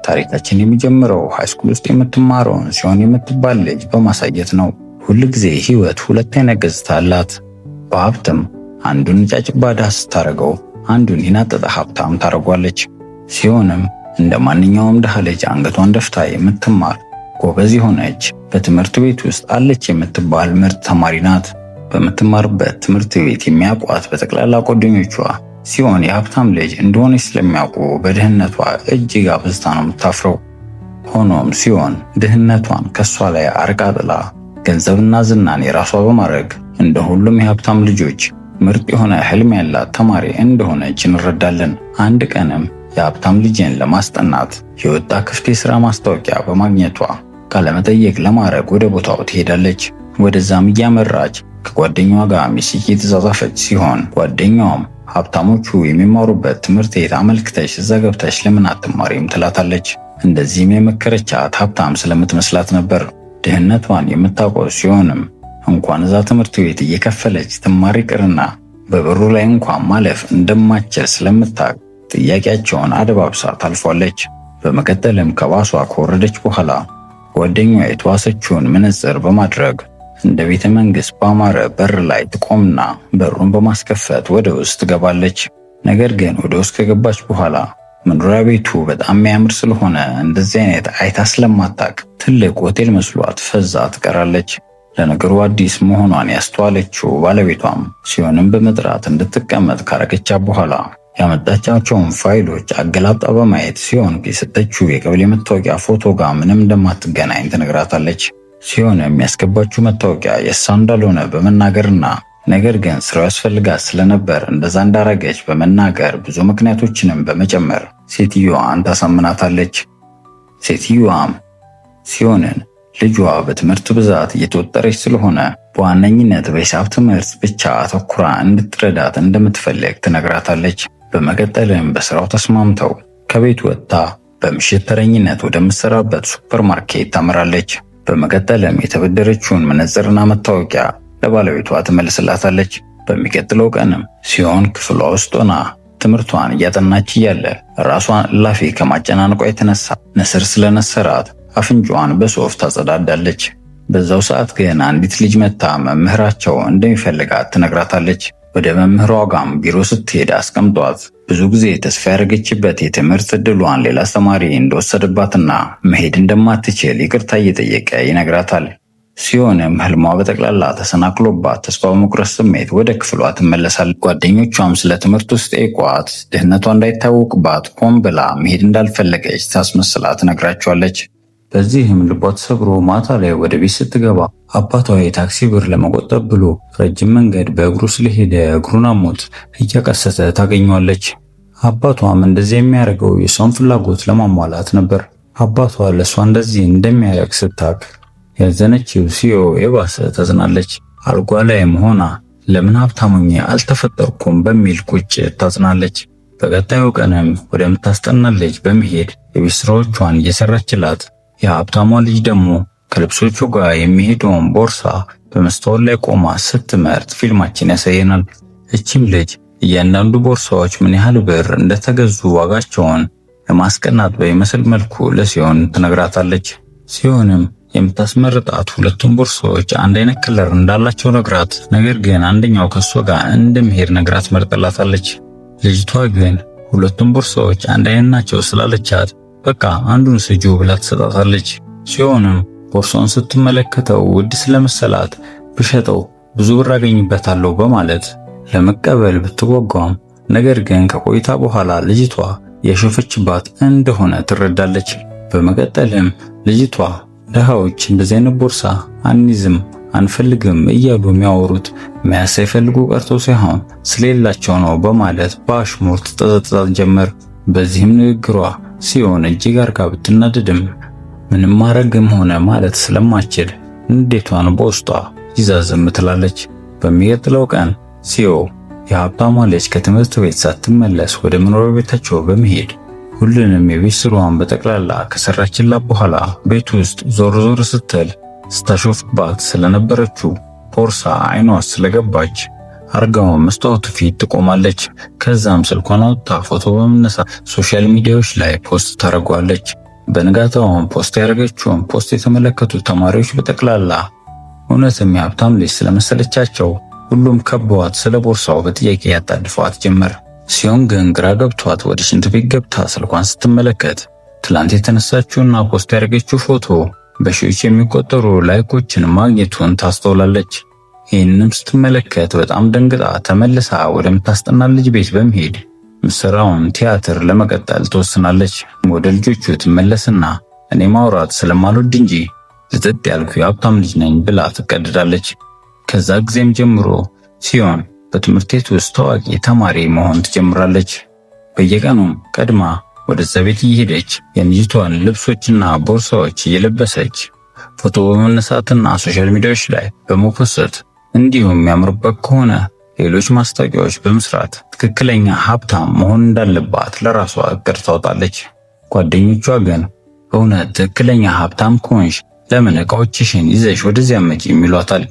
ታሪካችን የሚጀምረው ሃይስኩል ውስጥ የምትማረውን ሲሆን የምትባል ልጅ በማሳየት ነው። ሁልጊዜ ህይወት ሁለት አይነት ገጽታ አላት። በሀብትም አንዱን ጫጭባ ድሃ ስታረገው አንዱን የናጠጠ ሀብታም ታረጓለች። ሲሆንም እንደ ማንኛውም ድሃ ልጅ አንገቷን ደፍታ የምትማር ጎበዝ የሆነች በትምህርት ቤት ውስጥ አለች የምትባል ምርጥ ተማሪ ናት። በምትማርበት ትምህርት ቤት የሚያውቋት በጠቅላላ ጓደኞቿ ሲሆን የሀብታም ልጅ እንደሆነች ስለሚያውቁ በድህነቷ እጅግ አብዝታ ነው የምታፍረው። ሆኖም ሲሆን ድህነቷን ከሷ ላይ አርቃ ጥላ ገንዘብና ዝናን የራሷ በማድረግ እንደ ሁሉም የሀብታም ልጆች ምርጥ የሆነ ህልም ያላት ተማሪ እንደሆነች እንረዳለን። አንድ ቀንም የሀብታም ልጅን ለማስጠናት የወጣ ክፍት የሥራ ማስታወቂያ በማግኘቷ ቃለመጠይቅ ለማድረግ ወደ ቦታው ትሄዳለች። ወደዛም እያመራች ከጓደኛዋ ጋር ሜሴጅ የተጻጻፈች ሲሆን ጓደኛዋም ሀብታሞቹ የሚማሩበት ትምህርት ቤት አመልክተሽ እዛ ገብተሽ ለምን አትማሪም ትላታለች። እንደዚህም የመከረቻት ሀብታም ስለምትመስላት ነበር። ድህነቷን የምታውቀው ሲሆንም እንኳን እዛ ትምህርት ቤት እየከፈለች ትማሪ ቅርና በብሩ ላይ እንኳን ማለፍ እንደማትችል ስለምታውቅ ጥያቄያቸውን አደባብሳ ታልፏለች። በመቀጠልም ከባሷ ከወረደች በኋላ ጓደኛዋ የተዋሰችውን መነጽር በማድረግ እንደ ቤተ መንግሥት ባማረ በር ላይ ትቆምና በሩን በማስከፈት ወደ ውስጥ ትገባለች። ነገር ግን ወደ ውስጥ ከገባች በኋላ መኖሪያ ቤቱ በጣም የሚያምር ስለሆነ እንደዚህ አይነት አይታ ስለማታውቅ ትልቅ ሆቴል መስሏት ፈዛ ትቀራለች። ለነገሩ አዲስ መሆኗን ያስተዋለችው ባለቤቷም ሲሆንም በመጥራት እንድትቀመጥ ካረገቻት በኋላ ያመጣቻቸውን ፋይሎች አገላብጣ በማየት ሲሆን የሰጠችው የቀበሌ መታወቂያ ፎቶ ጋር ምንም እንደማትገናኝ ትነግራታለች። ሲሆን የሚያስገባችው መታወቂያ የእሷ እንዳልሆነ በመናገርና ነገር ግን ስራው ያስፈልጋት ስለነበር እንደዛ እንዳረገች በመናገር ብዙ ምክንያቶችንም በመጨመር ሴትዮዋን ታሳምናታለች። ሴትዮዋም ሲሆንን ልጇ በትምህርት ብዛት እየተወጠረች ስለሆነ በዋነኝነት በሂሳብ ትምህርት ብቻ አተኩራ እንድትረዳት እንደምትፈልግ ትነግራታለች። በመቀጠልም በስራው ተስማምተው ከቤት ወጥታ በምሽት ተረኝነት ወደምትሰራበት ሱፐርማርኬት ታመራለች። በመቀጠልም የተበደረችውን መነጽርና መታወቂያ ለባለቤቷ ትመልስላታለች። በሚቀጥለው ቀንም ሲሆን ክፍሏ ውስጥ ሆና ትምህርቷን እያጠናች እያለ ራሷን እላፊ ከማጨናነቋ የተነሳ ንስር ስለነሰራት አፍንጫዋን በሶፍት ታጸዳዳለች። በዛው ሰዓት ግን አንዲት ልጅ መታ መምህራቸው እንደሚፈልጋት ትነግራታለች። ወደ መምህሯ ጋም ቢሮ ስትሄድ አስቀምጧት ብዙ ጊዜ ተስፋ ያደረገችበት የትምህርት ዕድሏን ሌላ አስተማሪ እንደወሰደባትና መሄድ እንደማትችል ይቅርታ እየጠየቀ ይነግራታል። ሲሆንም ህልሟ በጠቅላላ ተሰናክሎባት ተስፋ በመቁረጥ ስሜት ወደ ክፍሏ ትመለሳለች። ጓደኞቿም ስለ ትምህርት ውስጥ ጠይቋት ድህነቷ እንዳይታወቅባት ሆን ብላ መሄድ እንዳልፈለገች ታስመስላ ትነግራቸዋለች። በዚህም ልቧ ተሰብሮ ማታ ላይ ወደ ቤት ስትገባ አባቷ የታክሲ ብር ለመቆጠብ ብሎ ረጅም መንገድ በእግሩ ስለሄደ እግሩን አሞት እያቀሰተ ታገኘዋለች። አባቷም እንደዚህ የሚያደርገው የሷን ፍላጎት ለማሟላት ነበር። አባቷ ለሷ እንደዚህ እንደሚያደርግ ስታውቅ ያዘነችው ሲዮ የባሰ ታዝናለች። አልጓ ላይም ሆና ለምን ሀብታሙኝ አልተፈጠርኩም በሚል ቁጭት ታዝናለች። በቀጣዩ ቀንም ወደምታስጠና ልጅ በመሄድ የቤት ስራዎቿን እየሰራችላት የሀብታሟ ልጅ ደግሞ ከልብሶቹ ጋር የሚሄደውን ቦርሳ በመስታወት ላይ ቆማ ስትመርጥ ፊልማችን ያሳየናል። እቺም ልጅ እያንዳንዱ ቦርሳዎች ምን ያህል ብር እንደተገዙ ዋጋቸውን ለማስቀናት በሚመስል መልኩ ለሲዮን ትነግራታለች። ሲዮንም የምታስመርጣት ሁለቱም ቦርሳዎች አንድ አይነት ከለር እንዳላቸው ነግራት፣ ነገር ግን አንደኛው ከሷ ጋር እንደሚሄድ ነግራት መርጥላታለች። ልጅቷ ግን ሁለቱም ቦርሳዎች አንድ አይነት ናቸው ስላለቻት በቃ አንዱን ስጁ ብላ ትሰጣታለች። ሲሆንም ቦርሳውን ስትመለከተው ውድ ስለመሰላት ብሸጠው ብዙ ብር አገኝበታለሁ በማለት ለመቀበል ብትጓጓም ነገር ግን ከቆይታ በኋላ ልጅቷ የሾፈችባት እንደሆነ ትረዳለች። በመቀጠልም ልጅቷ ድሃዎች እንደዚህ አይነት ቦርሳ አንይዝም አንፈልግም እያሉ የሚያወሩት መያዝ ሳይፈልጉ ቀርተው ሳይሆን ስለሌላቸው ነው በማለት በአሽሙር ትጠዘጥዛት ጀመር። በዚህም ንግግሯ ሲሆን እጅግ አርጋ ብትናደድም ምንም ማድረግም ሆነ ማለት ስለማትችል ንዴቷን በውስጧ ይዛ ዝም ትላለች። በሚቀጥለው ቀን ሲዮ የሀብታሟ ልጅ ከትምህርት ቤት ሳትመለስ ወደ መኖሪያ ቤታቸው በመሄድ ሁሉንም የቤት ስራዋን በጠቅላላ ከሰራችላት በኋላ ቤት ውስጥ ዞር ዞር ስትል ስታሾፍባት ስለነበረችው ቦርሳ አይኗ ስለገባች አርጋው መስታወቱ ፊት ትቆማለች። ከዛም ስልኳን አውጥታ ፎቶ በመነሳት ሶሻል ሚዲያዎች ላይ ፖስት ታደርጋለች። በንጋታውም ፖስት ያደረገችውን ፖስት የተመለከቱ ተማሪዎች በጠቅላላ እውነትም የሀብታም ልጅ ስለመሰለቻቸው ሁሉም ከበዋት ስለ ቦርሳው በጥያቄ ያጣድፏት ጀመር። ሲሆን ግን ግራ ገብቷት ወደ ሽንት ቤት ገብታ ስልኳን ስትመለከት ትላንት የተነሳችውና ፖስት ያደረገችው ፎቶ በሺዎች የሚቆጠሩ ላይኮችን ማግኘቱን ታስተውላለች። ይህንም ስትመለከት በጣም ደንግጣ ተመልሳ ወደምታስጠና ልጅ ቤት በመሄድ ምሰራውን ቲያትር ለመቀጠል ትወስናለች። ወደ ልጆቹ ትመለስና እኔ ማውራት ስለማልወድ እንጂ ልጥጥ ያልኩ የሀብታም ልጅ ነኝ ብላ ትቀድዳለች። ከዛ ጊዜም ጀምሮ ሲሆን በትምህርት ቤት ውስጥ ታዋቂ ተማሪ መሆን ትጀምራለች። በየቀኑም ቀድማ ወደዛ ቤት እየሄደች የልጅቷን ልብሶችና ቦርሳዎች እየለበሰች ፎቶ በመነሳትና ሶሻል ሚዲያዎች ላይ በመፖስት እንዲሁም የሚያምርበት ከሆነ ሌሎች ማስታወቂያዎች በመስራት ትክክለኛ ሀብታም መሆን እንዳለባት ለራሷ እቅድ ታወጣለች። ጓደኞቿ ግን በእውነት ትክክለኛ ሀብታም ከሆንሽ ለምን ዕቃዎችሽን ይዘሽ ወደዚያ መጪ ይሏታል።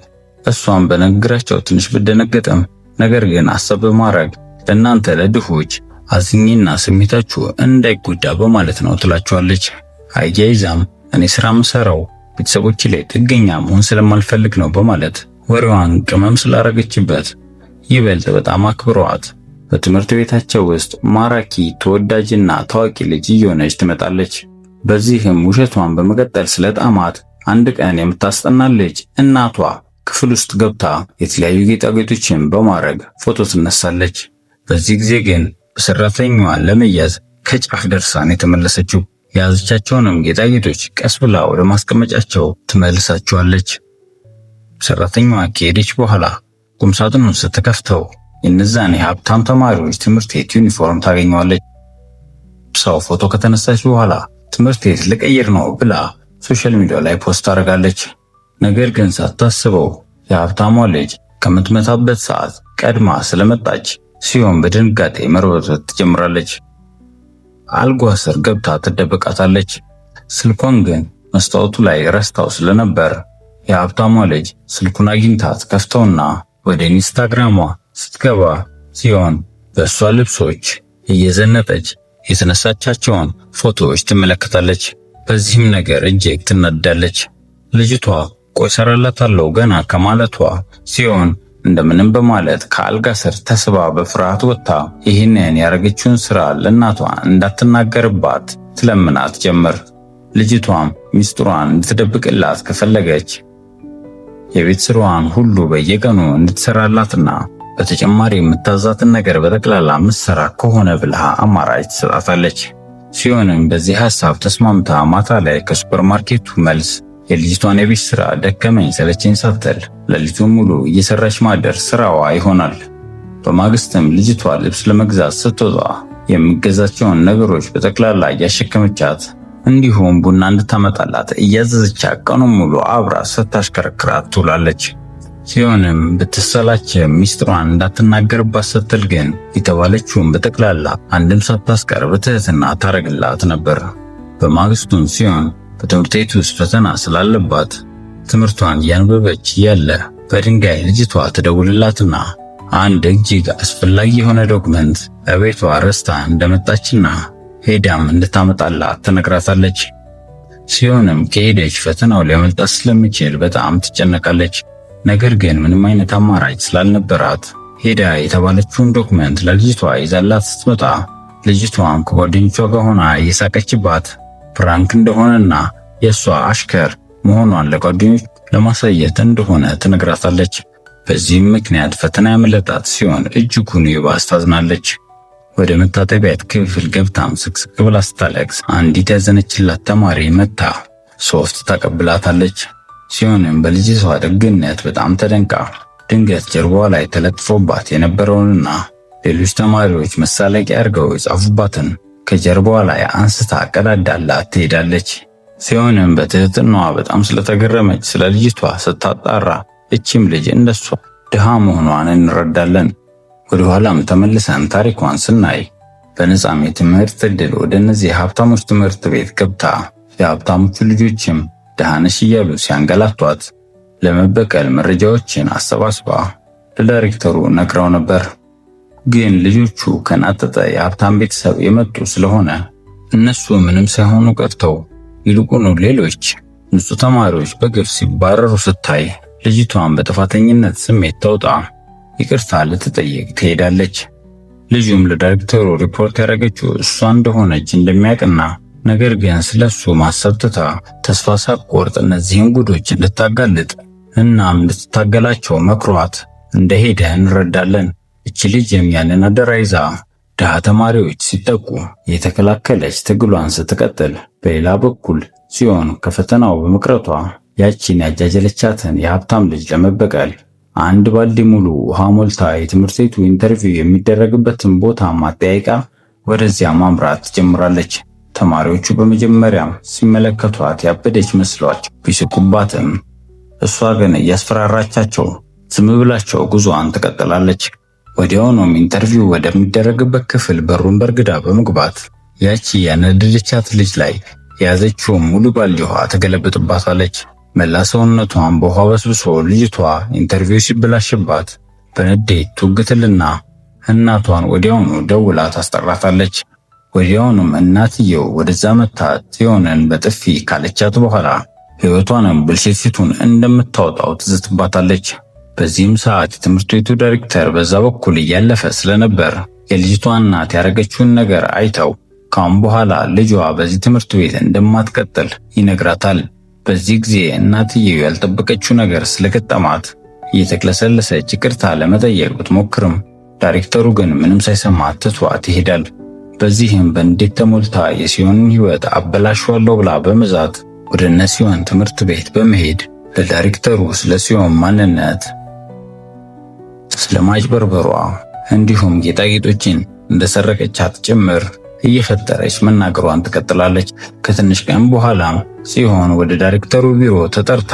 እሷም በንግግራቸው ትንሽ ብደነገጥም ነገር ግን አሰብ በማድረግ ለእናንተ ለድሆች አዝኜና ስሜታችሁ እንዳይጎዳ በማለት ነው ትላቸዋለች። አያይዛም እኔ ስራ ምሰራው ቤተሰቦች ላይ ጥገኛ መሆን ስለማልፈልግ ነው በማለት ወሬዋን ቅመም ስላረገችበት ይበልጥ በጣም አክብረዋት በትምህርት ቤታቸው ውስጥ ማራኪ ተወዳጅና ታዋቂ ልጅ እየሆነች ትመጣለች። በዚህም ውሸቷን በመቀጠል ስለጣማት አንድ ቀን የምታስጠና ልጅ እናቷ ክፍል ውስጥ ገብታ የተለያዩ ጌጣጌጦችን በማድረግ ፎቶ ትነሳለች። በዚህ ጊዜ ግን በሰራተኛዋ ለመያዝ ከጫፍ ደርሳን የተመለሰችው የያዘቻቸውንም ጌጣጌጦች ቀስ ብላ ወደ ማስቀመጫቸው ትመልሳቸዋለች። ሰራተኛዋ ከሄደች በኋላ ቁምሳጥኑን ስትከፍተው የነዛን የሀብታም ተማሪዎች ትምህርት ቤት ዩኒፎርም ታገኘዋለች። ሰው ፎቶ ከተነሳች በኋላ ትምህርት ቤት ልቀይር ነው ብላ ሶሻል ሚዲያ ላይ ፖስት አድርጋለች። ነገር ግን ሳታስበው የሀብታሟ ልጅ ከምትመታበት ሰዓት ቀድማ ስለመጣች ሲሆን በድንጋጤ መርበትበት ትጀምራለች። አልጓ ስር ገብታ ትደበቃታለች። ስልኳን ግን መስታወቱ ላይ ረስታው ስለነበር የሀብታሟ ልጅ ስልኩን አግኝታ ትከፍተውና ወደ ኢንስታግራሟ ስትገባ ሲሆን በእሷ ልብሶች እየዘነጠች የተነሳቻቸውን ፎቶዎች ትመለከታለች። በዚህም ነገር እጅግ ትናደዳለች። ልጅቷ ቆይ ሰራላታለሁ ገና ከማለቷ ሲሆን እንደምንም በማለት ከአልጋ ስር ተስባ በፍርሃት ወጥታ ይህንን ያረገችውን ስራ ለእናቷ እንዳትናገርባት ትለምናት ጀመር። ልጅቷም ሚስጥሯን እንድትደብቅላት ከፈለገች የቤት ስራዋን ሁሉ በየቀኑ እንድትሰራላትና በተጨማሪ የምታዛትን ነገር በጠቅላላ ምትሰራ ከሆነ ብላ አማራጭ ትሰጣታለች። ሲሆንም በዚህ ሐሳብ ተስማምታ ማታ ላይ ከሱፐርማርኬቱ መልስ የልጅቷን የቤት ስራ ደከመኝ ሰለቸኝ ሳትል ሌሊቱን ሙሉ እየሰራች ማደር ስራዋ ይሆናል። በማግስትም ልጅቷ ልብስ ለመግዛት ስትወጣ የሚገዛቸውን ነገሮች በጠቅላላ እያሸከመቻት እንዲሁም ቡና እንድታመጣላት እያዘዘቻት ቀኑን ሙሉ አብራ ስታሽከረክራት ትውላለች። ሲሆንም ብትሰላች ሚስጥሯን እንዳትናገርባት ስትል ግን የተባለችውን በጠቅላላ አንድም ሳታስቀር በትህትና ታረግላት ነበር። በማግስቱም ሲሆን በትምህርት ቤት ውስጥ ፈተና ስላለባት ትምህርቷን እያነበበች ያለ በድንጋይ ልጅቷ ትደውልላትና አንድ እጅግ አስፈላጊ የሆነ ዶክመንት በቤቷ ረስታ እንደመጣችና ሄዳም እንድታመጣላት ትነግራታለች። ሲሆንም ከሄደች ፈተናው ሊያመልጣት ስለሚችል በጣም ትጨነቃለች። ነገር ግን ምንም አይነት አማራጭ ስላልነበራት ሄዳ የተባለችውን ዶክመንት ለልጅቷ ይዛላት ስትመጣ ልጅቷም ከጓደኞቿ ጋር ሆና እየሳቀችባት ፕራንክ እንደሆነና የሷ አሽከር መሆኗን ለጓደኞች ለማሳየት እንደሆነ ትነግራታለች። በዚህም ምክንያት ፈተና ያመለጣት ሲሆን እጅጉን ይባስ ታዝናለች። ወደ መታጠቢያ ክፍል ገብታም ስቅስቅ ብላ ስታለቅስ አንዲት ያዘነችላት ተማሪ መታ ሶፍት ታቀብላታለች። ሲሆንም በልጅቷ ደግነት በጣም ተደንቃ ድንገት ጀርባዋ ላይ ተለጥፎባት የነበረውንና ሌሎች ተማሪዎች መሳለቂያ አድርገው የጻፉባትን ከጀርባዋ ላይ አንስታ ቀዳዳላት ትሄዳለች። ሲሆንም በትህትናዋ በጣም ስለተገረመች ስለ ልጅቷ ስታጣራ እቺም ልጅ እንደሷ ድሃ መሆኗን እንረዳለን። ወደ ኋላም ተመልሰን ታሪኳን ስናይ በነጻም የትምህርት ዕድል ወደ እነዚህ ሀብታሞች ትምህርት ቤት ገብታ የሀብታሞቹ ልጆችም ደሃነሽ እያሉ ሲያንገላቷት ለመበቀል መረጃዎችን አሰባስባ ለዳይሬክተሩ ነግራው ነበር። ግን ልጆቹ ከናጠጠ የሀብታም ቤተሰብ የመጡ ስለሆነ እነሱ ምንም ሳይሆኑ ቀርተው ይልቁኑ ሌሎች ንጹህ ተማሪዎች በግፍ ሲባረሩ ስታይ ልጅቷን በጥፋተኝነት ስሜት ተውጣ ይቅርታ ልትጠይቅ ትሄዳለች። ልጁም ለዳይሬክተሩ ሪፖርት ያደረገችው እሷ እንደሆነች እንደሚያውቅና ነገር ግን ስለሱ ማሰብ ትታ ተስፋ ሳትቆርጥ እነዚህን ጉዶች እንድታጋልጥ እናም እንድትታገላቸው መክሯት እንደሄደ እንረዳለን። እቺ ልጅም ያንን አደራ ይዛ ድሃ ተማሪዎች ሲጠቁ የተከላከለች ትግሏን ስትቀጥል፣ በሌላ በኩል ጽዮን ከፈተናው በመቅረቷ ያቺን ያጃጀለቻትን የሀብታም ልጅ ለመበቀል አንድ ባልዲ ሙሉ ውሃ ሞልታ የትምህርት ቤቱ ኢንተርቪው የሚደረግበትን ቦታ ማጠያየቃ ወደዚያ ማምራት ጀምራለች። ተማሪዎቹ በመጀመሪያም ሲመለከቷት ያበደች መስሏቸው ቢስቁባትም እሷ ግን እያስፈራራቻቸው ዝም ብላቸው ጉዞዋን ትቀጥላለች። ወዲያውኑም ኢንተርቪው ወደሚደረግበት ክፍል በሩን በርግዳ በመግባት ያቺ ያነደደቻት ልጅ ላይ የያዘችውን ሙሉ ባልዲ ውሃ ትገለብጥባታለች። መላ ሰውነቷን በውሃ በስብሶ ልጅቷ ኢንተርቪው ሲበላሽባት በንዴት ትውግትልና እናቷን ወዲያውኑ ደውላ ታስጠራታለች። ወዲያውኑም እናትየው ወደዛ መታ ጽዮንን በጥፊ ካለቻት በኋላ ሕይወቷንም ብልሽትሽቱን እንደምታወጣው ትዝትባታለች። በዚህም ሰዓት የትምህርት ቤቱ ዳይሬክተር በዛ በኩል እያለፈ ስለነበር የልጅቷ እናት ያደረገችውን ነገር አይተው ካሁን በኋላ ልጇ በዚህ ትምህርት ቤት እንደማትቀጥል ይነግራታል። በዚህ ጊዜ እናትየው ያልጠበቀችው ነገር ስለገጠማት እየተክለሰለሰች ይቅርታ ለመጠየቅ ብትሞክርም ዳይሬክተሩ ግን ምንም ሳይሰማት ትቷት ይሄዳል። በዚህም በንዴት ተሞልታ የጽዮንን ሕይወት አበላሽዋለሁ ብላ በመዛት ወደ እነ ጽዮን ትምህርት ቤት በመሄድ ለዳይሬክተሩ ስለ ጽዮን ማንነት፣ ስለ ማጭበርበሯ እንዲሁም ጌጣጌጦችን እንደሰረቀቻት ጭምር እየፈጠረች መናገሯን ትቀጥላለች። ከትንሽ ቀን በኋላም ጽዮን ወደ ዳይሬክተሩ ቢሮ ተጠርታ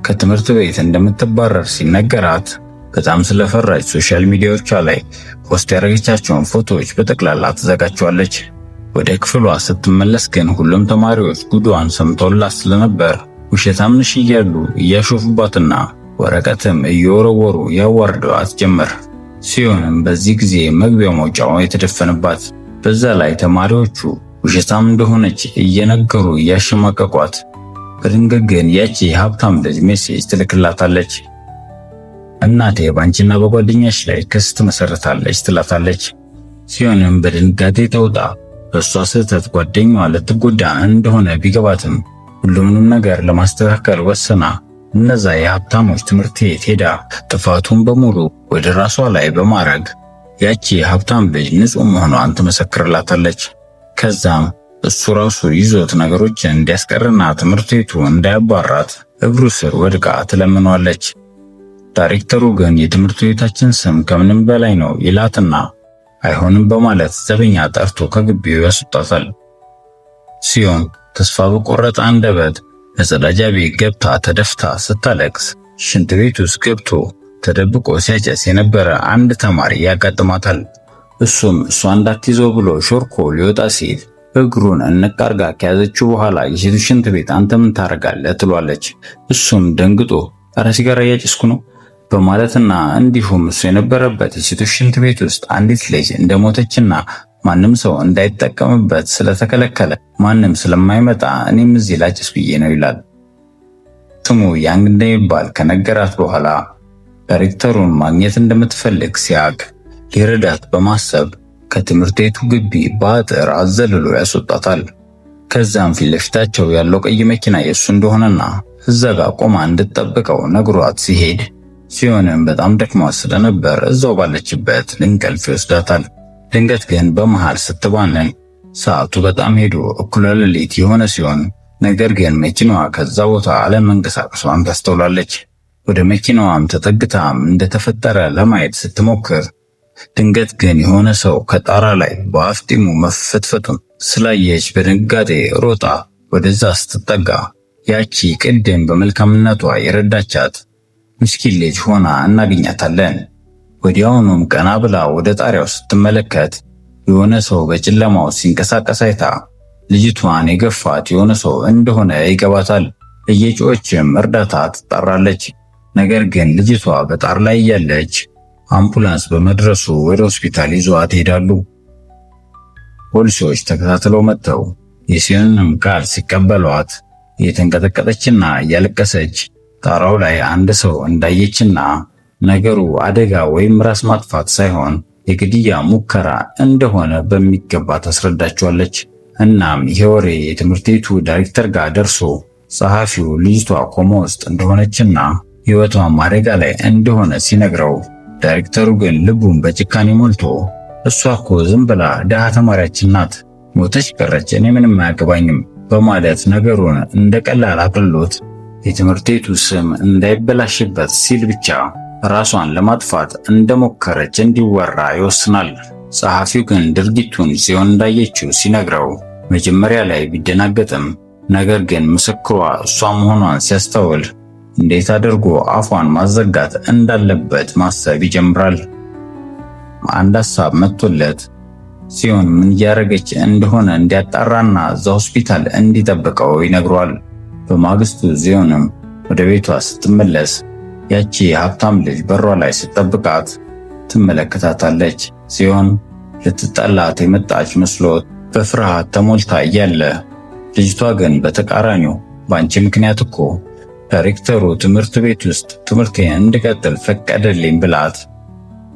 ከትምህርት ቤት እንደምትባረር ሲነገራት በጣም ስለፈራች ሶሻል ሚዲያዎቿ ላይ ፖስት ያደረገቻቸውን ፎቶዎች በጠቅላላ ትዘጋቸዋለች። ወደ ክፍሏ ስትመለስ ግን ሁሉም ተማሪዎች ጉዷን ሰምተውላት ስለነበር ውሸታም ነሽ እያሉ እያሾፉባትና ወረቀትም እየወረወሩ ያዋርደዋት ጀመር። ጽዮንም በዚህ ጊዜ መግቢያው መውጫው የተደፈነባት፣ በዛ ላይ ተማሪዎቹ ውሸታም እንደሆነች እየነገሩ እያሸማቀቋት፣ በድንገት ግን ያቺ ሀብታም ልጅ ሜሴጅ ትልክላታለች። እናቴ ባንቺና በጓደኛሽ ላይ ክስ ትመሰርታለች ትላታለች። ጽዮንም በድንጋጤ ተውጣ በእሷ ስህተት ጓደኛዋ ልትጎዳ እንደሆነ ቢገባትም ሁሉንም ነገር ለማስተካከል ወሰና እነዛ የሀብታሞች ትምህርት ቤት ሄዳ ጥፋቱን በሙሉ ወደ ራሷ ላይ በማድረግ ያቺ ሀብታም ልጅ ንጹህ መሆኗን ትመሰክርላታለች። ከዛም እሱ ራሱ ይዞት ነገሮችን እንዲያስቀርና ትምህርት ቤቱ እንዳያባራት እግሩ ስር ወድቃ ትለምኗለች። ዳይሬክተሩ ግን የትምህርት ቤታችን ስም ከምንም በላይ ነው ይላትና አይሆንም በማለት ዘበኛ ጠርቶ ከግቢው ያስወጣታል። ጽዮን ተስፋ በቆረጠ አንደበት መጸዳጃ ቤት ገብታ ተደፍታ ስታለቅስ ሽንት ቤት ውስጥ ገብቶ ተደብቆ ሲያጨስ የነበረ አንድ ተማሪ ያጋጥማታል። እሱም እሷ እንዳትይዘው ብሎ ሾርኮ ሊወጣ ሲል እግሩን እንቅ አርጋ ከያዘችው በኋላ የሴቶች ሽንት ቤት አንተ ምን ታረጋለህ ትሏለች። እሱም ደንግጦ ኧረ ሲጋራ እያጨስኩ ነው በማለትና እንዲሁም እሱ የነበረበት የሴቶች ሽንት ቤት ውስጥ አንዲት ልጅ እንደሞተችና ማንም ሰው እንዳይጠቀምበት ስለተከለከለ ማንም ስለማይመጣ እኔም እዚህ ላጭስ ብዬ ነው ይላል። ስሙ ያንግ እንደሚባል ከነገራት በኋላ ዳይሬክተሩን ማግኘት እንደምትፈልግ ሲያቅ ሊረዳት በማሰብ ከትምህርት ቤቱ ግቢ በአጥር አዘልሎ ያስወጣታል። ከዛም ፊት ለፊታቸው ያለው ቀይ መኪና የእሱ እንደሆነና እዛ ጋር ቆማ እንድትጠብቀው ነግሯት ሲሄድ ጽዮንም በጣም ደክሟት ስለነበር እዛው ባለችበት እንቅልፍ ይወስዳታል። ድንገት ግን በመሃል ስትባነን ሰዓቱ በጣም ሄዶ እኩለ ሌሊት የሆነ ሲሆን ነገር ግን መኪናዋ ከዛ ቦታ አለመንቀሳቀሷን ታስተውላለች። ወደ መኪናዋም ተጠግታም እንደተፈጠረ ለማየት ስትሞክር ድንገት ግን የሆነ ሰው ከጣራ ላይ በአፍጢሙ መፈትፈቱን ስላየች በድንጋጤ ሮጣ ወደዛ ስትጠጋ ያቺ ቅድም በመልካምነቷ የረዳቻት ምስኪን ልጅ ሆና እናገኛታለን። ወዲያውኑም ቀና ብላ ወደ ጣሪያው ስትመለከት የሆነ ሰው በጨለማው ሲንቀሳቀስ አይታ ልጅቷን የገፋት የሆነ ሰው እንደሆነ ይገባታል። እየጮኸችም እርዳታ ትጣራለች። ነገር ግን ልጅቷ በጣር ላይ ያለች አምቡላንስ በመድረሱ ወደ ሆስፒታል ይዘዋት ይሄዳሉ። ፖሊሶች ተከታትለው መጥተው የሲዮንንም ቃል ሲቀበሏት እየተንቀጠቀጠችና እያለቀሰች ጣራው ላይ አንድ ሰው እንዳየችና ነገሩ አደጋ ወይም ራስ ማጥፋት ሳይሆን የግድያ ሙከራ እንደሆነ በሚገባ ታስረዳቸዋለች። እናም ይሄ ወሬ የትምህርት ቤቱ ዳይሬክተር ጋር ደርሶ ጸሐፊው ልጅቷ ኮማ ውስጥ እንደሆነችና ሕይወቷም አደጋ ላይ እንደሆነ ሲነግረው፣ ዳይሬክተሩ ግን ልቡን በጭካኔ ሞልቶ እሷ እኮ ዝም ብላ ድሃ ተማሪያችን ናት፣ ሞተች ቀረች፣ እኔ ምንም አያገባኝም በማለት ነገሩን እንደቀላል አቅልሎት የትምህርት ቤቱ ስም እንዳይበላሽበት ሲል ብቻ ራሷን ለማጥፋት እንደሞከረች እንዲወራ ይወስናል። ጸሐፊው ግን ድርጊቱን ሲዮን እንዳየችው ሲነግረው መጀመሪያ ላይ ቢደናገጥም ነገር ግን ምስክሯ እሷ መሆኗን ሲያስተውል እንዴት አድርጎ አፏን ማዘጋት እንዳለበት ማሰብ ይጀምራል። አንድ ሐሳብ መጥቶለት ሲዮን ምን እያደረገች እንደሆነ እንዲያጣራና እዛ ሆስፒታል እንዲጠብቀው ይነግሯል። በማግስቱ ሲዮንም ወደ ቤቷ ስትመለስ ያቺ ሀብታም ልጅ በሯ ላይ ስትጠብቃት ትመለከታታለች። ሲዮን ልትጠላት የመጣች መስሎት በፍርሃት ተሞልታ እያለ ልጅቷ ግን በተቃራኒው በአንቺ ምክንያት እኮ ዳይሬክተሩ ትምህርት ቤት ውስጥ ትምህርቴን እንድቀጥል ፈቀደልኝ ብላት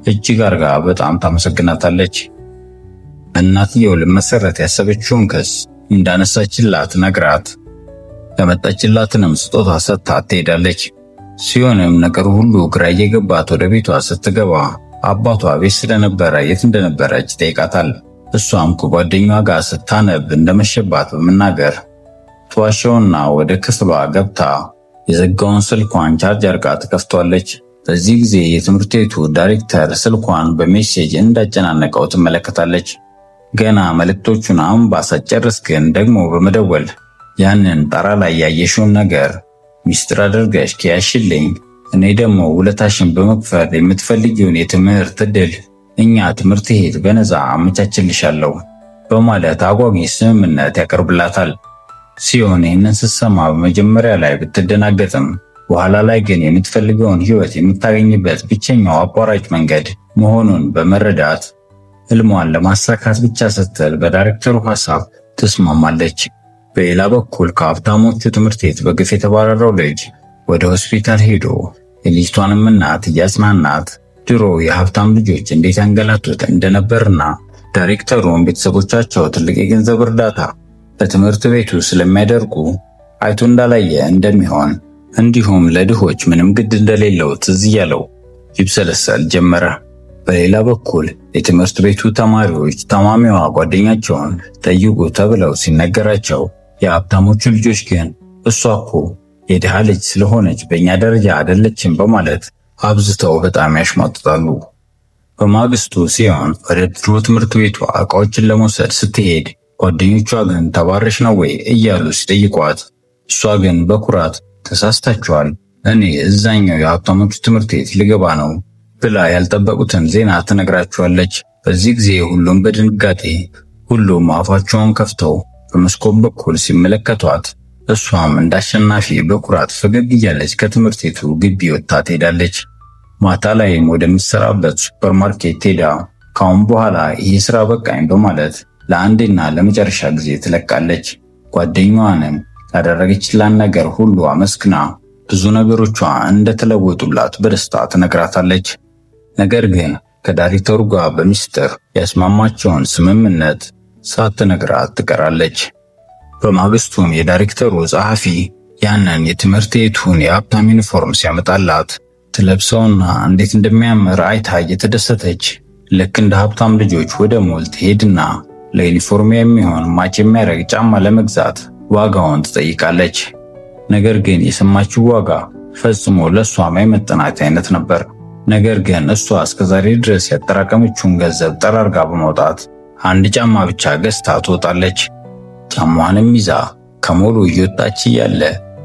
እጅግ አርጋ በጣም ታመሰግናታለች። እናትየው ለመሰረት ያሰበችውን ክስ እንዳነሳችላት ነግራት ያመጣችላትንም ስጦታ ሰጥታ ትሄዳለች። ሲዮንም ነገሩ ሁሉ ግራ እየገባት ወደ ቤቷ ስትገባ አባቷ ቤት ስለነበረ የት እንደነበረች ጠይቃታል። እሷም ከጓደኛዋ ጋር ስታነብ እንደመሸባት በመናገር ተዋሸውና ወደ ክፍሏ ገብታ የዘጋውን ስልኳን ቻርጅ አርጋ ትከፍቷለች። በዚህ ጊዜ የትምህርት ቤቱ ዳይሬክተር ስልኳን በሜሴጅ እንዳጨናነቀው ትመለከታለች። ገና መልእክቶቹን አንባ ሳትጨርስ ግን ደግሞ በመደወል ያንን ጣራ ላይ ያየሽውን ነገር ሚስጥር አድርገሽ ከያሽልኝ እኔ ደግሞ ውለታሽን በመክፈል የምትፈልጊውን የትምህርት ዕድል እኛ ትምህርት ቤት በነፃ አመቻችልሻለሁ በማለት አጓጊ ስምምነት ያቀርብላታል። ሲዮን ይህንን ስትሰማ በመጀመሪያ ላይ ብትደናገጥም በኋላ ላይ ግን የምትፈልገውን ሕይወት የምታገኝበት ብቸኛው አቋራጭ መንገድ መሆኑን በመረዳት ህልሟን ለማሳካት ብቻ ስትል በዳይሬክተሩ ሐሳብ ትስማማለች። በሌላ በኩል ከሀብታሞቹ ትምህርት ቤት በግፍ የተባረረው ልጅ ወደ ሆስፒታል ሄዶ የልጅቷንም እናት እያጽናናት ድሮ የሀብታም ልጆች እንዴት ያንገላቱት እንደነበርና ዳይሬክተሩን ቤተሰቦቻቸው ትልቅ የገንዘብ እርዳታ በትምህርት ቤቱ ስለሚያደርጉ አይቶ እንዳላየ እንደሚሆን እንዲሁም ለድሆች ምንም ግድ እንደሌለው ትዝ እያለው ይብሰለሰል ጀመረ። በሌላ በኩል የትምህርት ቤቱ ተማሪዎች ታማሚዋ ጓደኛቸውን ጠይቁ ተብለው ሲነገራቸው የሀብታሞቹ ልጆች ግን እሷ እኮ የድሃ ልጅ ስለሆነች በእኛ ደረጃ አይደለችም በማለት አብዝተው በጣም ያሽሟጥጣሉ። በማግስቱ ሲዮን ወደ ድሮ ትምህርት ቤቷ ዕቃዎችን ለመውሰድ ስትሄድ ጓደኞቿ ግን ተባረሽ ነው ወይ እያሉ ሲጠይቋት እሷ ግን በኩራት ተሳስታችኋል፣ እኔ እዛኛው የሀብታሞቹ ትምህርት ቤት ልገባ ነው ብላ ያልጠበቁትን ዜና ትነግራቸዋለች። በዚህ ጊዜ ሁሉም በድንጋጤ ሁሉም አፋቸውን ከፍተው በመስኮት በኩል ሲመለከቷት እሷም እንዳሸናፊ በኩራት ፈገግ እያለች ከትምህርት ቤቱ ግቢ ወጥታ ትሄዳለች። ማታ ላይም ወደምትሰራበት ሱፐርማርኬት ሄዳ ካሁን በኋላ ይህ ስራ በቃኝ በማለት ለአንዴና ለመጨረሻ ጊዜ ትለቃለች። ጓደኛዋንም ያደረገችላት ነገር ሁሉ አመስግና ብዙ ነገሮቿ እንደተለወጡላት በደስታ ትነግራታለች። ነገር ግን ከዳይሬክተሩ ጋር በሚስጥር ያስማማቸውን ስምምነት ሳትነግራት ትቀራለች። በማግስቱም የዳይሬክተሩ ጸሐፊ ያንን የትምህርት ቤቱን የሀብታም ዩኒፎርም ሲያመጣላት ትለብሰውና እንዴት እንደሚያምር አይታ እየተደሰተች ልክ እንደ ሀብታም ልጆች ወደ ሞል ትሄድና ለዩኒፎርም የሚሆን ማች የሚያደርግ ጫማ ለመግዛት ዋጋውን ትጠይቃለች። ነገር ግን የሰማችው ዋጋ ፈጽሞ ለሷ የማይመጥናት አይነት ነበር። ነገር ግን እሷ እስከዛሬ ድረስ ያጠራቀመችውን ገንዘብ ጠራርጋ በማውጣት አንድ ጫማ ብቻ ገዝታ ትወጣለች። ጫማዋንም ይዛ ከሞሉ እየወጣች እያለ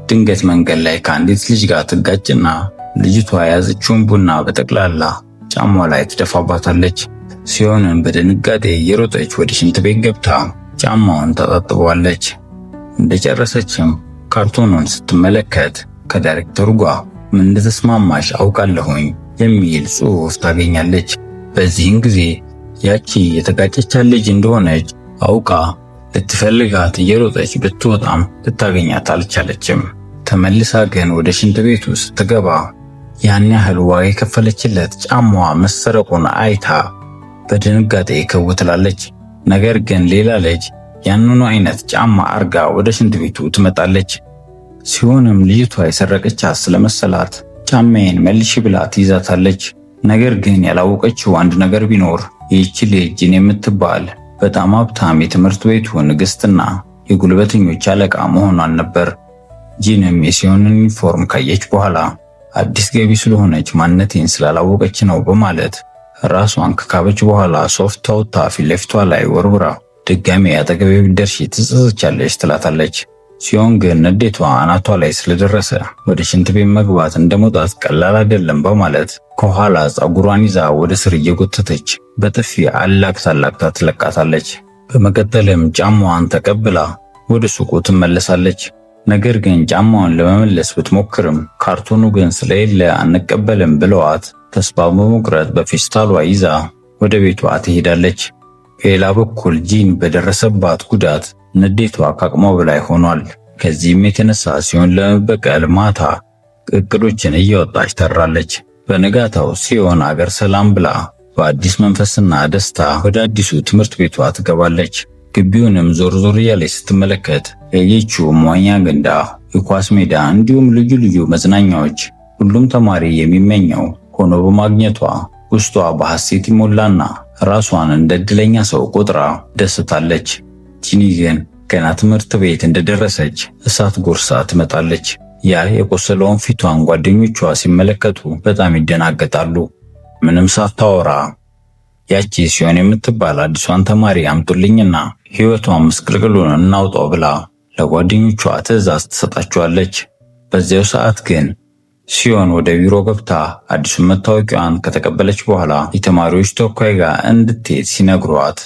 ድንገት መንገድ ላይ ከአንዲት ልጅ ጋር ትጋጭና ልጅቷ የያዘችውን ቡና በጠቅላላ ጫማዋ ላይ ትደፋባታለች። ሲዮንም በድንጋጤ እየሮጠች ወደ ሽንት ቤት ገብታ ጫማውን ታጣጥበዋለች። እንደጨረሰችም ካርቶኑን ስትመለከት ከዳይሬክተሩ ጋር ምን እንደተስማማሽ አውቃለሁኝ የሚል ጽሑፍ ታገኛለች። በዚህም ጊዜ ያቺ የተጋጨቻት ልጅ እንደሆነች አውቃ ልትፈልጋት እየሮጠች ብትወጣም ልታገኛት አልቻለችም። ተመልሳ ግን ወደ ሽንት ቤቱ ስትገባ ያን ያህል ዋጋ የከፈለችለት ጫማዋ መሰረቁን አይታ በድንጋጤ ክው ትላለች። ነገር ግን ሌላ ልጅ ያንኑ አይነት ጫማ አርጋ ወደ ሽንት ቤቱ ትመጣለች። ሲሆንም ልጅቷ የሰረቀቻት ስለመሰላት ጫማዬን መልሺ ብላ ትይዛታለች። ነገር ግን ያላወቀችው አንድ ነገር ቢኖር ይህች ልጅ ጂን የምትባል በጣም ሀብታም የትምህርት ቤቱ ንግስትና የጉልበተኞች አለቃ መሆኗን ነበር። ጂንም የሲዮንን ዩኒፎርም ካየች በኋላ አዲስ ገቢ ስለሆነች ማንነቴን ስላላወቀች ነው በማለት ራሷን ከካበች በኋላ ሶፍት አውጥታ ፊት ለፊቷ ላይ ወርውራ ድጋሜ አጠገቤ ብትደርሺ ትጸጸቻለሽ ትላታለች። ሲዮን ግን ንዴቷ አናቷ ላይ ስለደረሰ ወደ ሽንት ቤት መግባት እንደመውጣት ቀላል አይደለም በማለት ከኋላ ፀጉሯን ይዛ ወደ ስር እየጎተተች በጥፊ አላክታ ትለቃታለች። በመቀጠልም ጫማዋን ተቀብላ ወደ ሱቁ ትመለሳለች። ነገር ግን ጫማዋን ለመመለስ ብትሞክርም ካርቶኑ ግን ስለሌለ አንቀበልም ብለዋት ተስፋ በመቁረጥ በፌስታሏ ይዛ ወደ ቤቷ ትሄዳለች። በሌላ በኩል ጂን በደረሰባት ጉዳት ንዴቷ ከአቅሟ በላይ ሆኗል። ከዚህም የተነሳ ሲዮን ለመበቀል ማታ እቅዶችን እያወጣች ተራለች። በንጋታው ሲዮን አገር ሰላም ብላ በአዲስ መንፈስና ደስታ ወደ አዲሱ ትምህርት ቤቷ ትገባለች። ግቢውንም ዞር እያለች ስትመለከት ያየችው መዋኛ ገንዳ፣ የኳስ ሜዳ እንዲሁም ልዩ ልዩ መዝናኛዎች ሁሉም ተማሪ የሚመኘው ሆኖ በማግኘቷ ውስጧ በሐሴት ይሞላና ራሷን እንደ ዕድለኛ ሰው ቆጥራ ደስታለች። ጂኒ ግን ገና ትምህርት ቤት እንደደረሰች እሳት ጎርሳ ትመጣለች። ያ የቆሰለውን ፊቷን ጓደኞቿ ሲመለከቱ በጣም ይደናገጣሉ። ምንም ሳታወራ ያቺ ሲዮን የምትባል አዲሷን ተማሪ አምጡልኝና ሕይወቷን ምስቅልቅሉን እናውጣው ብላ ለጓደኞቿ ትዕዛዝ ትሰጣቸዋለች። በዚያው ሰዓት ግን ሲዮን ወደ ቢሮ ገብታ አዲሱን መታወቂያዋን ከተቀበለች በኋላ የተማሪዎች ተወካይ ጋር እንድትሄድ ሲነግሯት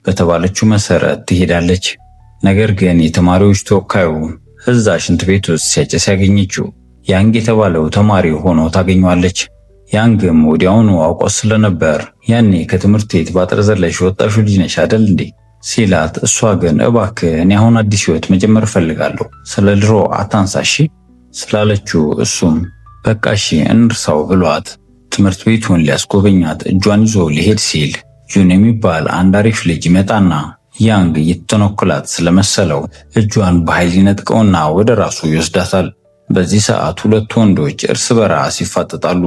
በተባለችው መሰረት ትሄዳለች። ነገር ግን የተማሪዎች ተወካዩ እዛ ሽንት ቤት ውስጥ ሲያጨስ ያገኘችው ያንግ የተባለው ተማሪ ሆኖ ታገኘዋለች። ያንግም ወዲያውኑ አውቆት ስለነበር ያኔ ከትምህርት ቤት ባጥር ዘለሽ ወጣሹ ልጅ ነሽ አይደል እንዴ ሲላት፣ እሷ ግን እባክህ እኔ አሁን አዲስ ህይወት መጀመር እፈልጋለሁ ስለ ድሮ አታንሳሺ ስላለችው እሱም በቃ እሺ እንርሳው ብሏት ትምህርት ቤቱን ሊያስጎበኛት እጇን ይዞ ሊሄድ ሲል ጁን የሚባል አንድ አሪፍ ልጅ ይመጣና ያንግ እየተነኮላት ስለመሰለው እጇን በኃይል ይነጥቀውና ወደ ራሱ ይወስዳታል። በዚህ ሰዓት ሁለት ወንዶች እርስ በራስ ይፋጠጣሉ።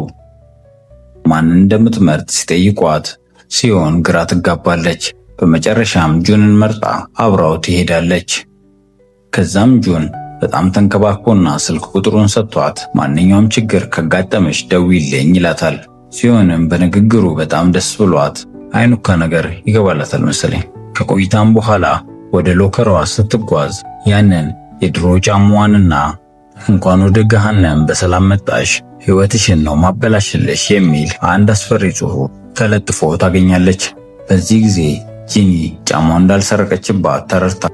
ማን እንደምትመርጥ ሲጠይቋት ሲዮን ግራ ትጋባለች። በመጨረሻም ጁንን መርጣ አብራው ትሄዳለች። ከዛም ጁን በጣም ተንከባክቦና ስልክ ቁጥሩን ሰጥቷት ማንኛውም ችግር ካጋጠመሽ ደውይልኝ ይላታል። ሲዮንም በንግግሩ በጣም ደስ ብሏት አይኑካ ነገር ይገባላታል መሰለኝ። ከቆይታም በኋላ ወደ ሎከሯ ስትጓዝ ያንን የድሮ ጫማዋንና እንኳን ወደ ገሃነም በሰላም መጣሽ ሕይወትሽን ነው ማበላሽልሽ የሚል አንድ አስፈሪ ጽሑፍ ተለጥፎ ታገኛለች። በዚህ ጊዜ ጂኒ ጫማዋን እንዳልሰረቀችባት ተረድታ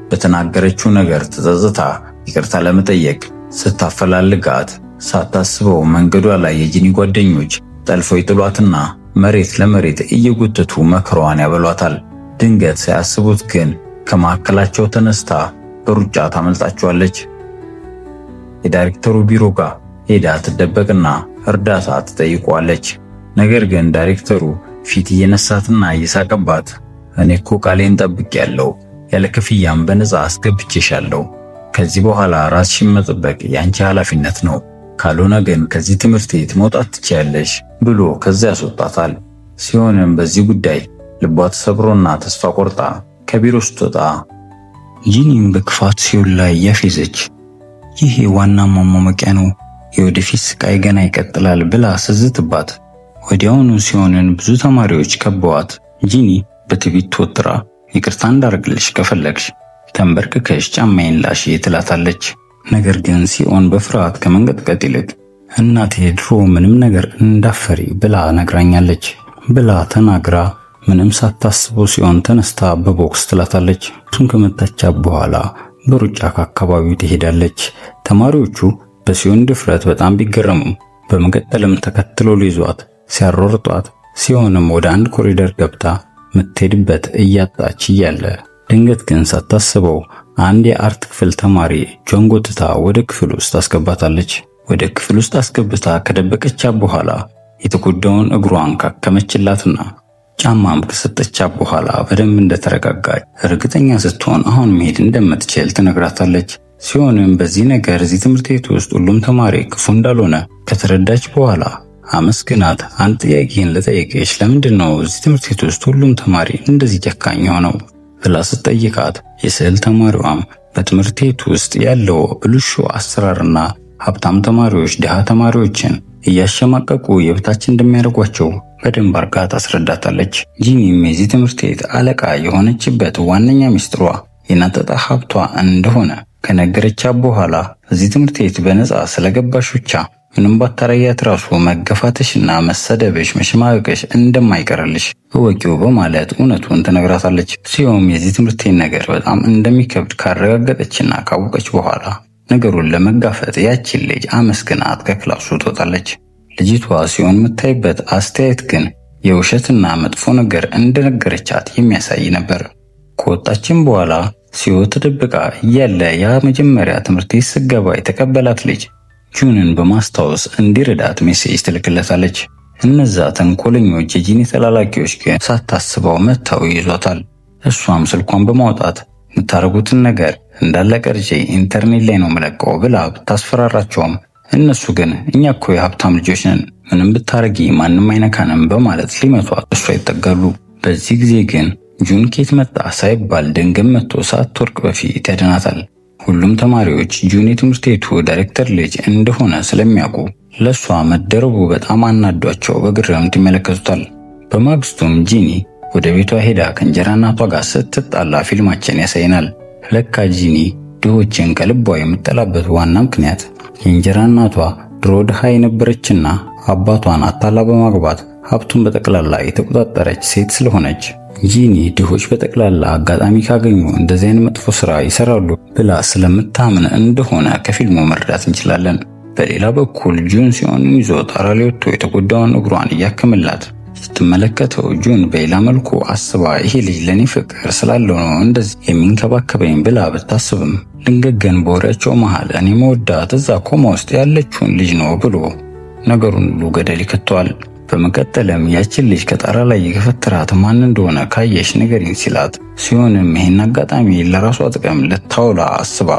በተናገረችው ነገር ተጸጽታ ይቅርታ ለመጠየቅ ስታፈላልጋት ሳታስበው መንገዷ ላይ የጂኒ ጓደኞች ጠልፈው ይጥሏትና መሬት ለመሬት እየጎተቱ መከራዋን ያበሏታል። ድንገት ሳያስቡት ግን ከመካከላቸው ተነስታ በሩጫ ታመልጣቸዋለች። የዳይሬክተሩ ቢሮ ጋር ሄዳ ትደበቅና እርዳታ ትጠይቋለች። ነገር ግን ዳይሬክተሩ ፊት እየነሳትና እየሳቀባት እኔ እኮ ቃሌን ጠብቄያለሁ፣ ያለ ክፍያም በነፃ አስገብቼሻለሁ። ከዚህ በኋላ ራስሽን መጠበቅ ያንቺ ኃላፊነት ነው፣ ካልሆነ ግን ከዚህ ትምህርት ቤት መውጣት ትችያለሽ ብሎ ከዚያ ያስወጣታል። ሲሆንም በዚህ ጉዳይ ልቧ ተሰብሮና ተስፋ ቆርጣ ከቢሮ ስትወጣ ጂኒም በክፋት ሲዮን ላይ ያፌዘች ይሄ ዋና ማሟሟቂያ ነው፣ የወደፊት ስቃይ ገና ይቀጥላል ብላ ስዝትባት ወዲያውኑ ሲዮንን ብዙ ተማሪዎች ከበዋት ጂኒ በትዕቢት ተወጥራ ይቅርታ እንዳርግልሽ ከፈለግሽ ተንበርክከሽ ጫማዬን ላሽ ትላታለች። ነገር ግን ሲዮን በፍርሃት ከመንቀጥቀጥ ይልቅ እናቴ ድሮ ምንም ነገር እንዳፈሪ ብላ ነግራኛለች ብላ ተናግራ ምንም ሳታስበው ሲዮን ተነስታ በቦክስ ትላታለች። እሱን ከመታቻት በኋላ በሩጫ ከአካባቢው ትሄዳለች። ተማሪዎቹ በሲዮን ድፍረት በጣም ቢገረሙም በመቀጠልም ተከትሎ ሊይዟት ሲያሯርጧት ሲዮንም ወደ አንድ ኮሪደር ገብታ ምትሄድበት እያጣች እያለ ድንገት ግን ሳታስበው አንድ የአርት ክፍል ተማሪ ጆን ጎትታ ወደ ክፍል ውስጥ አስገባታለች። ወደ ክፍል ውስጥ አስገብታ ከደበቀቻት በኋላ የተጎዳውን እግሯን ካከመችላትና ጫማም ከሰጠቻት በኋላ በደንብ እንደተረጋጋች እርግጠኛ ስትሆን አሁን መሄድ እንደምትችል ትነግራታለች። ሲሆንም በዚህ ነገር እዚህ ትምህርት ቤት ውስጥ ሁሉም ተማሪ ክፉ እንዳልሆነ ከተረዳች በኋላ አመስግናት አንድ ጥያቄን ለጠየቀች ለምንድን ነው እዚህ ትምህርት ቤት ውስጥ ሁሉም ተማሪ እንደዚህ ጨካኝ ሆነው ብላ ስትጠይቃት የስዕል ተማሪዋም በትምህርት ቤት ውስጥ ያለው ብልሹ አሰራርና ሀብታም ተማሪዎች ድሃ ተማሪዎችን እያሸማቀቁ የበታች እንደሚያደርጓቸው በደንብ አርጋ ታስረዳታለች። ጂኒም የዚህ ትምህርት ቤት አለቃ የሆነችበት ዋነኛ ሚስጥሯ የናጠጣ ሀብቷ እንደሆነ ከነገረቻት በኋላ እዚህ ትምህርት ቤት በነፃ ስለገባሽ ብቻ ምንም ባታረያት ራሱ መገፋትሽና መሰደብሽ መሸማቀቅሽ እንደማይቀርልሽ እወቂው በማለት እውነቱን ትነግራታለች። ሲሆን የዚህ ትምህርት ቤት ነገር በጣም እንደሚከብድ ካረጋገጠችና ካወቀች በኋላ ነገሩን ለመጋፈጥ ያችን ልጅ አመስግናት ከክላሱ ትወጣለች። ልጅቷ ሲሆን የምታይበት አስተያየት ግን የውሸትና መጥፎ ነገር እንደነገረቻት የሚያሳይ ነበር። ከወጣችን በኋላ ሲሆን ተደብቃ እያለ ያ መጀመሪያ ትምህርት ቤት ስገባ የተቀበላት ልጅ ጁንን በማስታወስ እንዲረዳት ሜሴጅ ትልክለታለች። እነዛ ተንኮለኞች የጂኒ ተላላኪዎች ግን ሳታስበው መጥተው ይዟታል። እሷም ስልኳን በማውጣት የምታረጉትን ነገር እንዳለ ቀርጬ ኢንተርኔት ላይ ነው መለቀው ብላ ብታስፈራራቸውም እነሱ ግን እኛ እኮ የሀብታም ልጆች ነን፣ ምንም ብታረጊ ማንም አይነካንም በማለት ሊመቷት እሷ ይጠጋሉ። በዚህ ጊዜ ግን ጁን ኬት መጣ ሳይባል ድንገት መጥቶ ሳትወርቅ በፊት ያድናታል። ሁሉም ተማሪዎች ጁን የትምህርት ቤቱ ዳይሬክተር ልጅ እንደሆነ ስለሚያውቁ ለሷ መደረቡ በጣም አናዷቸው በግርምት ይመለከቱታል። በማግስቱም ጂኒ ወደ ቤቷ ሄዳ ከእንጀራ እናቷ ጋር ስትጣላ ፊልማችን ያሳይናል። ለካ ጂኒ ድሆችን ከልቧ የምጠላበት ዋና ምክንያት የእንጀራ እናቷ ድሮ ድሃ የነበረችና አባቷን አታላ በማግባት ሀብቱን በጠቅላላ የተቆጣጠረች ሴት ስለሆነች ጂኒ ድሆች በጠቅላላ አጋጣሚ ካገኙ እንደዚህ አይነት መጥፎ ስራ ይሰራሉ ብላ ስለምታምን እንደሆነ ከፊልሙ መረዳት እንችላለን። በሌላ በኩል ጁን ሲሆንን ይዞ ጣራ ላይ ወጥቶ የተጎዳውን እግሯን እያከመላት ስትመለከተው ጁን በሌላ መልኩ አስባ ይሄ ልጅ ለኔ ፍቅር ስላለው ነው እንደዚህ የሚንከባከበኝ ብላ ብታስብም ድንገት ግን በወሬያቸው መሃል እኔ መወዳት እዛ ኮማ ውስጥ ያለችውን ልጅ ነው ብሎ ነገሩን ሁሉ ገደል ይከተዋል። በመቀጠልም ያችን ልጅ ከጣራ ላይ የገፈተራት ማን እንደሆነ ካየሽ ንገሪኝ ሲላት ሲሆንም ይሄን አጋጣሚ ለራሷ ጥቅም ልታውላ አስባ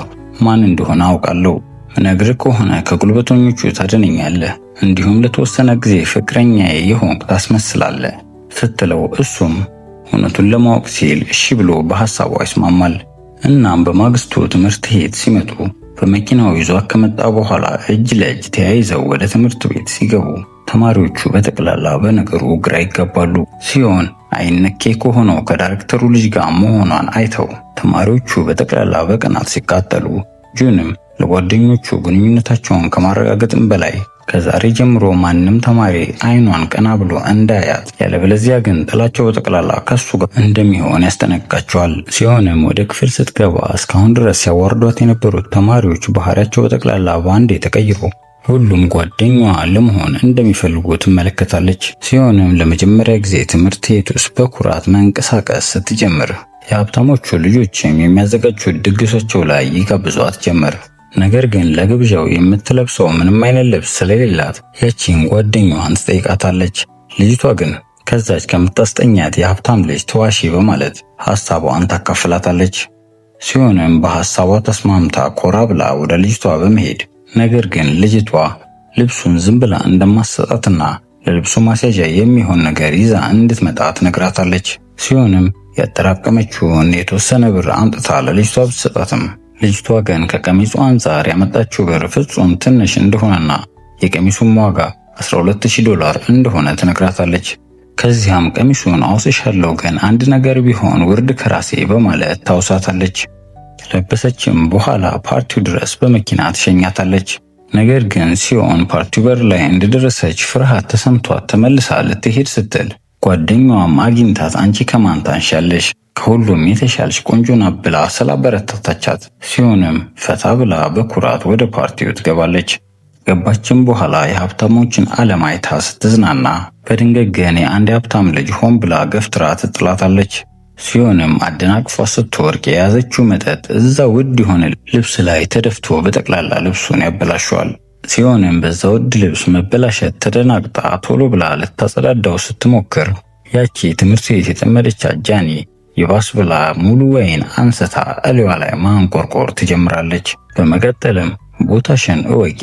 ማን እንደሆነ አውቃለሁ፣ ምነግርህ ከሆነ ከጉልበተኞቹ ታድነኛለህ፣ እንዲሁም ለተወሰነ ጊዜ ፍቅረኛዬ የሆንክ ታስመስላለህ ስትለው እሱም እውነቱን ለማወቅ ሲል እሺ ብሎ በሐሳቧ ይስማማል። እናም በማግስቱ ትምህርት ቤት ሲመጡ በመኪናው ይዞ ከመጣ በኋላ እጅ ለእጅ ተያይዘው ወደ ትምህርት ቤት ሲገቡ ተማሪዎቹ በጠቅላላ በነገሩ ግራ ይጋባሉ። ሲሆን አይነኬ ከሆነው ከዳይሬክተሩ ልጅ ጋር መሆኗን አይተው ተማሪዎቹ በጠቅላላ በቅናት ሲቃጠሉ ጁንም ለጓደኞቹ ግንኙነታቸውን ከማረጋገጥም በላይ ከዛሬ ጀምሮ ማንም ተማሪ አይኗን ቀና ብሎ እንዳያት ያለበለዚያ ግን ጥላቸው በጠቅላላ ከሱ ጋር እንደሚሆን ያስጠነቅቃቸዋል። ሲሆንም ወደ ክፍል ስትገባ እስካሁን ድረስ ሲያዋርዷት የነበሩት ተማሪዎች ባህሪያቸው በጠቅላላ በአንዴ ተቀይሮ ሁሉም ጓደኛዋ ለመሆን እንደሚፈልጉ ትመለከታለች። ሲሆንም ለመጀመሪያ ጊዜ ትምህርት ቤት ውስጥ በኩራት መንቀሳቀስ ስትጀምር የሀብታሞቹ ልጆችም የሚያዘጋጁት ድግሶቸው ላይ ይጋብዟት ጀመር። ነገር ግን ለግብዣው የምትለብሰው ምንም አይነት ልብስ ስለሌላት ያቺን ጓደኛዋን ትጠይቃታለች። ልጅቷ ግን ከዛች ከምታስጠኛት የሀብታም ልጅ ተዋሺ በማለት ሐሳቧን ታካፍላታለች። ሲሆንም በሐሳቧ ተስማምታ ኮራ ብላ ወደ ልጅቷ በመሄድ ነገር ግን ልጅቷ ልብሱን ዝም ብላ እንደማሰጣትና ለልብሱ ማስያዣ የሚሆን ነገር ይዛ እንድትመጣ ትነግራታለች። ሲሆንም ያጠራቀመችውን የተወሰነ ብር አምጥታ ለልጅቷ ብትሰጣትም ልጅቷ ግን ከቀሚሱ አንጻር ያመጣችው ብር ፍጹም ትንሽ እንደሆነና የቀሚሱም ዋጋ $12000 እንደሆነ ትነግራታለች። ከዚያም ቀሚሱን አውስሻለሁ ግን አንድ ነገር ቢሆን ውርድ ከራሴ በማለት ታውሳታለች። ለበሰችም በኋላ ፓርቲው ድረስ በመኪና ትሸኛታለች። ነገር ግን ሲሆን ፓርቲው በር ላይ እንደደረሰች ፍርሃት ተሰምቷት ተመልሳ ልትሄድ ስትል ጓደኛዋም አግኝታት አንቺ ከማን ታንሻለሽ? ከሁሉም የተሻልሽ ቆንጆ ናት ብላ ስላበረታታቻት ሲሆንም ፈታ ብላ በኩራት ወደ ፓርቲው ትገባለች። ገባችን በኋላ የሀብታሞችን ዓለም አይታ ስትዝናና በድንገት ግን የአንድ ሀብታም ልጅ ሆን ብላ ገፍትራ ትጥላታለች። ሲሆንም አደናቅፏ ስትወርቅ የያዘችው መጠጥ እዛ ውድ የሆነ ልብስ ላይ ተደፍቶ በጠቅላላ ልብሱን ያበላሸዋል። ሲሆንም በዛ ውድ ልብስ መበላሸት ተደናግጣ ቶሎ ብላ ልታጸዳዳው ስትሞክር ያቺ ትምህርት ቤት የተመደቻት ጃኒ ይባስ ብላ ሙሉ ወይን አንስታ እሊዋ ላይ ማንቆርቆር ትጀምራለች። በመቀጠልም ቦታሽን እወቂ፣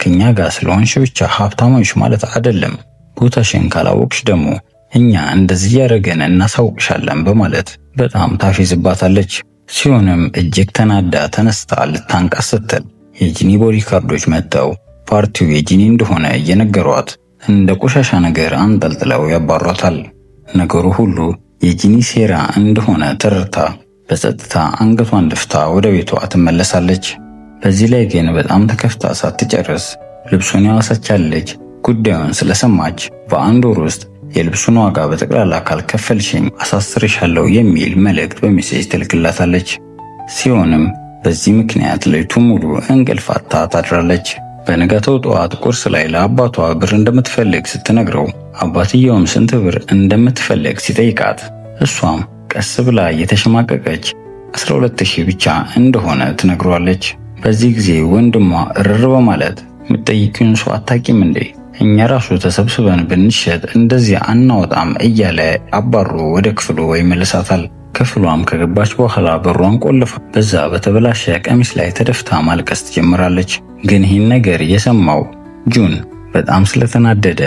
ከኛ ጋር ስለሆንሽ ብቻ ሀብታሞች ማለት አይደለም፣ ቦታሽን ካላወቅሽ ደግሞ እኛ እንደዚህ ያደረገን እናሳውቅሻለን በማለት በጣም ታፌዝባታለች። ሲሆንም እጅግ ተናዳ ተነስታ ልታንቃት ስትል የጂኒ ቦዲጋርዶች መጥተው ፓርቲው የጂኒ እንደሆነ እየነገሯት እንደ ቆሻሻ ነገር አንጠልጥለው ያባሯታል። ነገሩ ሁሉ የጂኒ ሴራ እንደሆነ ተረድታ በጸጥታ አንገቷን ደፍታ ወደ ቤቷ ትመለሳለች። በዚህ ላይ ግን በጣም ተከፍታ ሳትጨርስ ልብሱን ያዋሰቻት ልጅ ጉዳዩን ስለሰማች በአንድ ወር ውስጥ የልብሱን ዋጋ በጠቅላላ ካልከፈልሽኝ አሳስርሻለሁ የሚል መልእክት በሜሴጅ ትልክላታለች። ሲሆንም በዚህ ምክንያት ሌሊቱ ሙሉ እንቅልፍ አጥታ ታድራለች። በነጋታው ጠዋት ቁርስ ላይ ለአባቷ ብር እንደምትፈልግ ስትነግረው አባትየውም ስንት ብር እንደምትፈልግ ሲጠይቃት እሷም ቀስ ብላ እየተሸማቀቀች 12000 ብቻ እንደሆነ ትነግሯለች። በዚህ ጊዜ ወንድሟ እርር በማለት የምትጠይቂውን ሰው አታቂም እንዴ? እኛ ራሱ ተሰብስበን ብንሸጥ እንደዚህ አናወጣም እያለ አባሮ ወደ ክፍሉ ይመልሳታል። ክፍሏም ከገባች በኋላ በሯን ቆልፋ በዛ በተበላሸ ቀሚስ ላይ ተደፍታ ማልቀስ ትጀምራለች። ግን ይህን ነገር የሰማው ጁን በጣም ስለተናደደ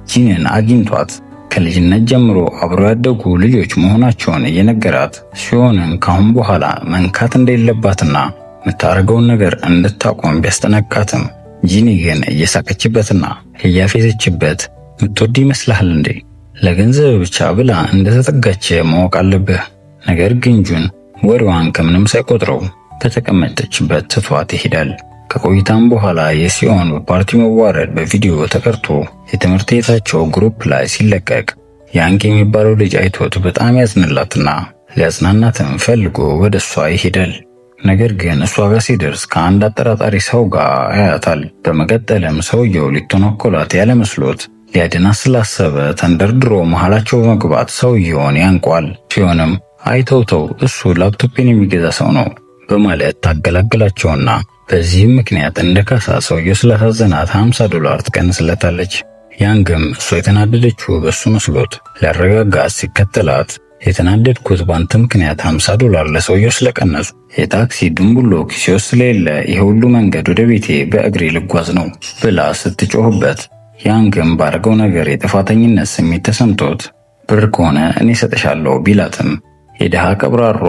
ጂንን አግኝቷት ከልጅነት ጀምሮ አብሮ ያደጉ ልጆች መሆናቸውን እየነገራት ሲሆንም ካሁን በኋላ መንካት እንደሌለባትና የምታደርገውን ነገር እንድታቆም ቢያስጠነቅቃትም ጂኒ ግን እየሳቀችበትና እያፌዘችበት ምትወድ ይመስልሃል እንዴ? ለገንዘብ ብቻ ብላ እንደተጠጋች ማወቅ አለብህ። ነገር ግን ጁን ወሬዋን ከምንም ሳይቆጥረው በተቀመጠችበት ትቷት ይሄዳል። ከቆይታም በኋላ የሲዮን በፓርቲ መዋረድ በቪዲዮ ተቀርቶ የትምህርት ቤታቸው ግሩፕ ላይ ሲለቀቅ ያንግ የሚባለው ልጅ አይቶት በጣም ያዝንላትና ሊያጽናናትም ፈልጎ ወደ እሷ ይሄዳል። ነገር ግን እሷ ጋር ሲደርስ ከአንድ አጠራጣሪ ሰው ጋር ያያታል። በመቀጠልም ሰውየው ሊተነኮላት ያለ መስሎት ሊያድናት ስላሰበ ተንደርድሮ መሃላቸው በመግባት ሰውየውን ያንቋል። ሲሆንም አይተውተው እሱ ላፕቶፕን የሚገዛ ሰው ነው በማለት ታገላግላቸውና በዚህም ምክንያት እንደ ካሳ ሰውየው ስላሳዘናት $50 ትቀንስለታለች። ያንግም እሷ የተናደደችው በሱ መስሎት ሊያረጋጋት ሲከተላት የተናደድኩት ባንተ ምክንያት $50 ለሰውየው ስለቀነሱ የታክሲ ድንቡሎ ኪሴ ውስጥ ስለሌለ ይሄ ሁሉ መንገድ ወደ ቤቴ በእግሬ ልጓዝ ነው ብላ ስትጮህበት ያንግም ባረገው ነገር የጥፋተኝነት ስሜት ተሰምቶት ብር ከሆነ እኔ ሰጥሻለሁ ቢላትም የደሃ ቀብራሯ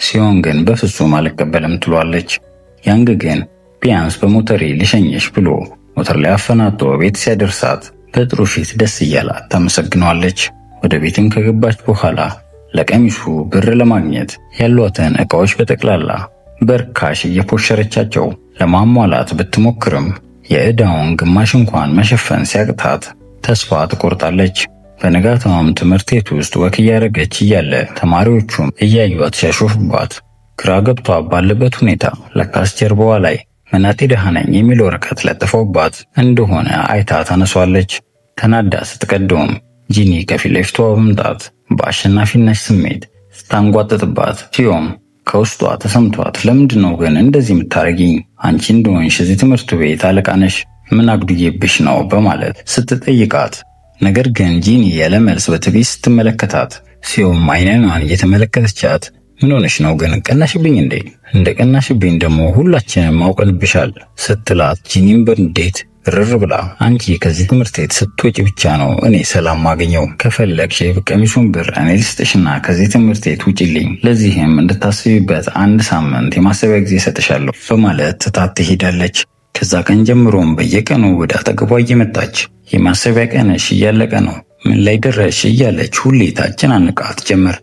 ሲሆን ግን በፍጹም አልቀበልም ትሏለች። ያንግ ግን ቢያንስ በሞተሬ ልሸኘሽ ብሎ ሞተር ላይ አፈናጦ ቤት ሲያደርሳት በጥሩ ፊት ደስ እያላት ታመሰግነዋለች። ወደ ቤትም ከገባች በኋላ ለቀሚሱ ብር ለማግኘት ያሏትን ዕቃዎች በጠቅላላ በርካሽ እየፖሸረቻቸው ለማሟላት ብትሞክርም የዕዳውን ግማሽ እንኳን መሸፈን ሲያቅታት ተስፋ ትቆርጣለች። በነጋታውም ትምህርት ቤት ውስጥ ወክ እያደረገች እያለ ተማሪዎቹም እያዩት ሲያሾፉባት ግራ ገብቷ ባለበት ሁኔታ ለካስ ጀርባዋ ላይ መናጤ ደሃ ነኝ የሚል ወረቀት ለጥፈውባት እንደሆነ አይታ ታነሷለች። ተናዳ ስትቀደውም ጂኒ ከፊት ለፊቷ በመምጣት በአሸናፊነት ስሜት ስታንጓጥጥባት ሲሆን ከውስጧ ተሰምቷት ለምንድነው ግን እንደዚህ የምታረጊኝ? አንቺ እንደሆንሽ እዚህ ትምህርት ቤት አለቃ ነሽ፣ ምን አግዱዬብሽ ነው በማለት ስትጠይቃት ነገር ግን ጂኒ ያለ መልስ በትዕቢት ስትመለከታት ሲሆን አይኗን እየተመለከተቻት ምን ሆነሽ ነው ግን ቀናሽብኝ እንዴ? እንደ ቀናሽብኝ ደግሞ ሁላችንም አውቀንብሻል ስትላት ጂኒም በንዴት ርር ብላ አንቺ ከዚህ ትምህርት ቤት ስትወጪ ብቻ ነው እኔ ሰላም ማገኘው፣ ከፈለግሽ የቀሚሱን ብር እኔ ልስጥሽና ከዚህ ትምህርት ቤት ውጪልኝ፣ ለዚህም እንድታስቢበት 1 ሳምንት የማሰቢያ ጊዜ ሰጥሻለሁ በማለት ትታት ትሄዳለች። ከዛ ቀን ጀምሮም በየቀኑ ወደ አጠገቧ እየመጣች የማሰቢያ ቀንሽ እያለቀ ነው፣ ምን ላይ ደረሽ እያለች ሁሌ ታጨናንቃት ጀመር።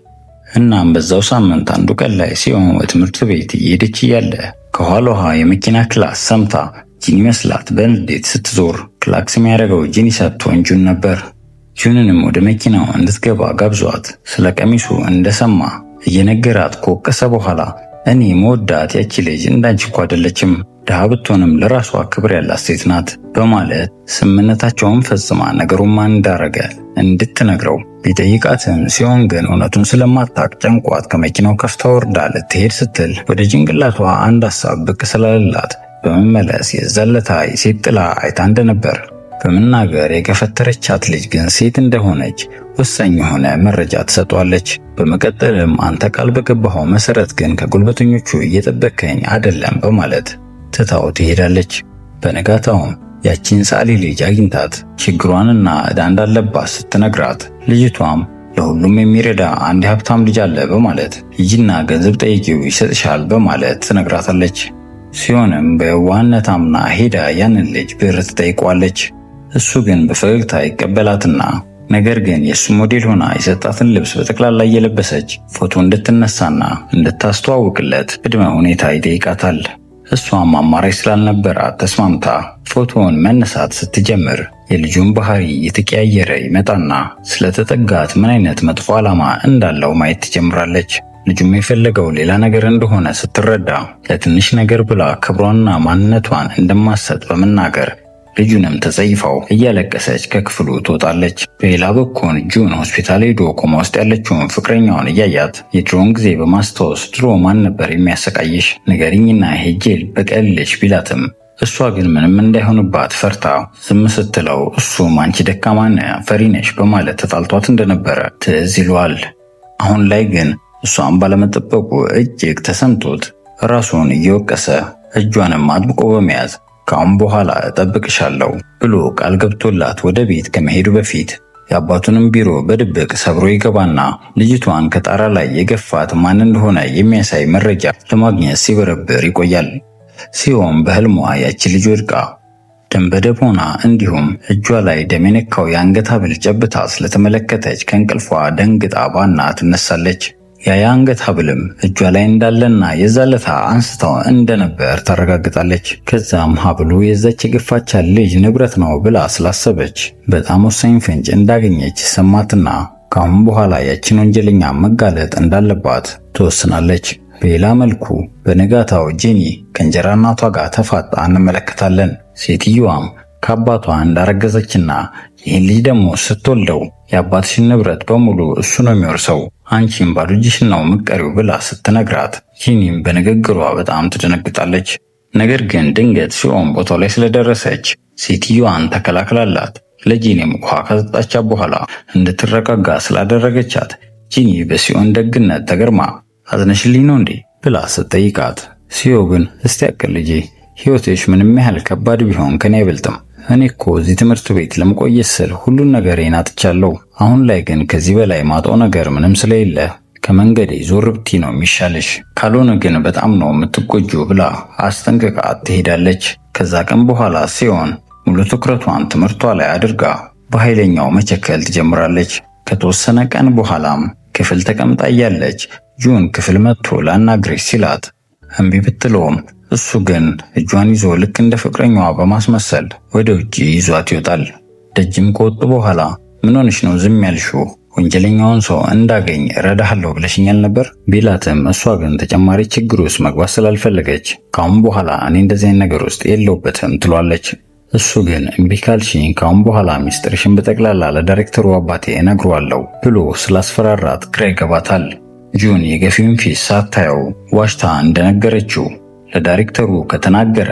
እናም በዛው ሳምንት አንዱ ቀን ላይ ሲሆን ትምህርት ቤት እየሄደች እያለ ከኋላዋ የመኪና ክላስ ሰምታ ጂኒ መስላት በንዴት ስትዞር ክላክስ የሚያደርገው ጂኒ ሳትሆን ጁን ነበር። ጁንንም ወደ መኪናው እንድትገባ ጋብዟት ስለ ቀሚሱ እንደሰማ እየነገራት ከወቀሰ በኋላ እኔ መወዳት ያቺ ልጅ እንዳንቺ እኮ አይደለችም፣ ድሃ ብትሆንም ለራሷ ክብር ያላት ሴት ናት በማለት ስምምነታቸውን ፈጽማ ነገሩን ማን እንዳረገ እንድትነግረው ቢጠይቃትም ሲሆን ግን እውነቱን ስለማታውቅ ጨንቋት ከመኪናው ከፍታ ወርዳ ልትሄድ ስትል ወደ ጭንቅላቷ አንድ ሀሳብ ብቅ ስላለላት በመመለስ የዛለታ የሴት ጥላ አይታ እንደነበር በመናገር የገፈተረቻት ልጅ ግን ሴት እንደሆነች ወሳኝ የሆነ መረጃ ትሰጧለች። በመቀጠልም አንተ ቃል በገባኸው መሰረት ግን ከጉልበተኞቹ እየጠበከኝ አይደለም በማለት ትታው ትሄዳለች። በነጋታውም ያቺን ሳሊ ልጅ አግኝታት ችግሯንና ዕዳ እንዳለባት ስትነግራት ልጅቷም ለሁሉም የሚረዳ አንድ ሀብታም ልጅ አለ በማለት ሂጂና ገንዘብ ጠይቂው ይሰጥሻል በማለት ትነግራታለች። ሲሆንም በየዋህነት አምና ሄዳ ያንን ልጅ ብር ትጠይቋለች። እሱ ግን በፈገግታ ይቀበላትና ነገር ግን የሱ ሞዴል ሆና የሰጣትን ልብስ በጠቅላላ እየለበሰች ፎቶ እንድትነሳና እንድታስተዋውቅለት ቅድመ ሁኔታ ይጠይቃታል። እሷም አማራጭ ስላልነበራት ተስማምታ ፎቶውን መነሳት ስትጀምር የልጁን ባህሪ እየተቀያየረ ይመጣና ስለተጠጋት ምን አይነት መጥፎ ዓላማ እንዳለው ማየት ትጀምራለች። ልጁም የፈለገው ሌላ ነገር እንደሆነ ስትረዳ ለትንሽ ነገር ብላ ክብሯንና ማንነቷን እንደማሰጥ በመናገር ልጁንም ተጸይፋው እያለቀሰች ከክፍሉ ትወጣለች። በሌላ በኩል ጁን ሆስፒታል ሄዶ ኮማ ውስጥ ያለችውን ፍቅረኛውን እያያት የድሮውን ጊዜ በማስታወስ ድሮ ማን ነበር የሚያሰቃይሽ ንገሪኝና ሄጄ በቀልልሽ ቢላትም እሷ ግን ምንም እንዳይሆንባት ፈርታ ዝም ስትለው እሱም አንቺ ደካማና ፈሪ ነሽ በማለት ተጣልቷት እንደነበረ ትዝ ይለዋል። አሁን ላይ ግን እሷን ባለመጠበቁ እጅግ ተሰምቶት ራሱን እየወቀሰ እጇንም አጥብቆ በመያዝ ከአሁን በኋላ እጠብቅሻለሁ ብሎ ቃል ገብቶላት ወደ ቤት ከመሄዱ በፊት የአባቱንም ቢሮ በድብቅ ሰብሮ ይገባና ልጅቷን ከጣራ ላይ የገፋት ማን እንደሆነ የሚያሳይ መረጃ ለማግኘት ሲበረብር ይቆያል። ሲሆን በህልሟ ያቺ ልጅ ወድቃ ደም በደም ሆና እንዲሁም እጇ ላይ ደም የነካው የአንገት ሐብል ጨብታ ስለተመለከተች ከእንቅልፏ ደንግጣ ባና ትነሳለች። የአንገት ሐብልም እጇ ላይ እንዳለና የዛለታ አንስታው እንደነበር ታረጋግጣለች። ከዛም ሐብሉ የዛች የገፋቻ ልጅ ንብረት ነው ብላ ስላሰበች በጣም ወሳኝ ፍንጭ እንዳገኘች ሰማትና ካሁን በኋላ ያችን ወንጀለኛ መጋለጥ እንዳለባት ትወስናለች። በሌላ መልኩ በነጋታው ጄኒ ከእንጀራ እናቷ ጋር ተፋጣ እንመለከታለን። ሴትዮዋም ከአባቷ እንዳረገዘችና ይህን ልጅ ደግሞ ስትወልደው የአባትሽን ንብረት በሙሉ እሱ ነው የሚወርሰው፣ አንቺም ባዶ እጅሽን ነው ምቀሪው ብላ ስትነግራት ጂኒም በንግግሯ በጣም ትደነግጣለች። ነገር ግን ድንገት ሲሆን ቦታው ላይ ስለደረሰች ሴትዮዋን ተከላክላላት ለጂኒም ውሃ ከሰጣቻት በኋላ እንድትረጋጋ ስላደረገቻት ጂኒ በሲሆን ደግነት ተገርማ አዝነሽልኝ ነው እንዴ ብላ ስትጠይቃት ሲዮ ግን እስቲ ያቅል ልጄ ሕይወትሽ ምንም ያህል ከባድ ቢሆን ከኔ አይበልጥም። እኔ እኮ እዚህ ትምህርት ቤት ለመቆየት ስል ሁሉን ነገሬን አጥቻለሁ። አሁን ላይ ግን ከዚህ በላይ ማጣው ነገር ምንም ስለሌለ ከመንገዴ ዞር ብቲ ነው የሚሻልሽ፣ ካልሆነ ግን በጣም ነው የምትጎጂው ብላ አስጠንቅቃ ትሄዳለች። ከዛ ቀን በኋላ ሲሆን ሙሉ ትኩረቷን ትምህርቷ ላይ አድርጋ በኃይለኛው መቸከል ትጀምራለች። ከተወሰነ ቀን በኋላም ክፍል ተቀምጣ እያለች ጁን ክፍል መጥቶ ላናግርሽ ሲላት እምቢ ብትለውም እሱ ግን እጇን ይዞ ልክ እንደ ፍቅረኛዋ በማስመሰል ወደ ውጪ ይዟት ይወጣል። ደጅም ከወጡ በኋላ ምን ሆነሽ ነው ዝም ያልሽው? ወንጀለኛውን ሰው እንዳገኝ እረዳሃለሁ ብለሽኛል ነበር ቢላትም እሷ ግን ተጨማሪ ችግር ውስጥ መግባት ስላልፈለገች ካሁን በኋላ እኔ እንደዚህ አይነት ነገር ውስጥ የለውበትም ትሏለች። እሱ ግን እምቢ ካልሽኝ ካሁን በኋላ ሚስጥርሽን በጠቅላላ ለዳይሬክተሩ አባቴ እነግረዋለሁ ብሎ ስላስፈራራት ግራ ይገባታል። ጁን የገፊውን ፊት ሳታየው ዋሽታ እንደነገረችው ለዳይሬክተሩ ከተናገረ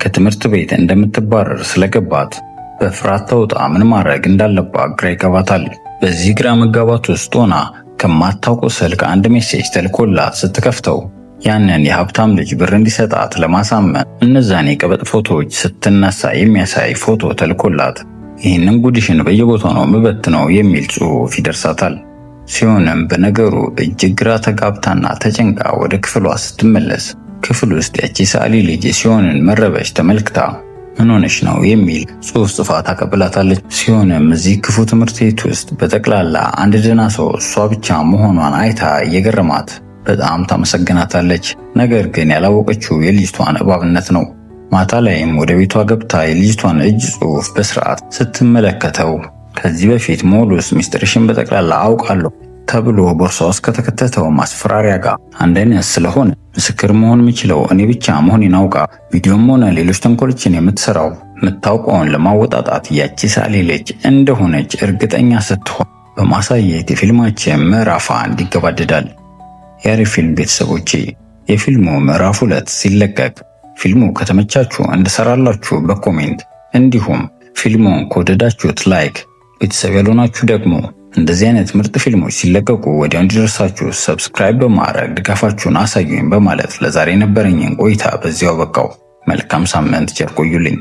ከትምህርት ቤት እንደምትባረር ስለገባት በፍርሃት ተውጣ ምን ማድረግ እንዳለባት ግራ ይገባታል። በዚህ ግራ መጋባት ውስጥ ሆና ከማታውቀው ስልክ አንድ ሜሴጅ ተልኮላት ስትከፍተው ያንን የሀብታም ልጅ ብር እንዲሰጣት ለማሳመን እነዛን የቀበጥ ፎቶዎች ስትነሳ የሚያሳይ ፎቶ ተልኮላት ይህንን ጉድሽን በየቦታው ነው ምበትነው የሚል ጽሑፍ ይደርሳታል። ሲሆንም በነገሩ እጅግ ግራ ተጋብታና ተጨንቃ ወደ ክፍሏ ስትመለስ ክፍል ውስጥ ያቺ ሳሊ ልጅ ሲሆንን መረበሽ ተመልክታ ምን ሆነሽ ነው የሚል ጽሑፍ ጽፋ ታቀብላታለች። ሲሆንም እዚህ ክፉ ትምህርት ቤት ውስጥ በጠቅላላ አንድ ደህና ሰው እሷ ብቻ መሆኗን አይታ እየገረማት በጣም ታመሰግናታለች። ነገር ግን ያላወቀችው የልጅቷን እባብነት ነው። ማታ ላይም ወደ ቤቷ ገብታ የልጅቷን እጅ ጽሑፍ በስርዓት ስትመለከተው ከዚህ በፊት ሞሉስ ሚስጥርሽን በጠቅላላ አውቃለሁ ተብሎ ቦርሳ ውስጥ ከተከተተው ማስፈራሪያ ጋር አንድ አይነት ስለሆነ ምስክር መሆን የምችለው እኔ ብቻ መሆኔን አውቃ ቪዲዮም ሆነ ሌሎች ተንኮሎችን የምትሰራው የምታውቀውን ለማወጣጣት ያቺ ሳሌ ልጅ እንደሆነች እርግጠኛ ስትሆን በማሳየት የፊልማችን ምዕራፍ 1 ይገባደዳል። የአሪፍ ፊልም ቤተሰቦቼ የፊልሙ ምዕራፍ 2 ሲለቀቅ ፊልሙ ከተመቻችሁ እንድሰራላችሁ በኮሜንት እንዲሁም ፊልሙን ከወደዳችሁት ላይክ፣ ቤተሰብ ያልሆናችሁ ደግሞ እንደዚህ አይነት ምርጥ ፊልሞች ሲለቀቁ ወዲያው እንዲደርሳችሁ ሰብስክራይብ በማድረግ ድጋፋችሁን አሳዩኝ በማለት ለዛሬ የነበረኝን ቆይታ በዚያው በቃው። መልካም ሳምንት፣ ቸር ቆዩልኝ።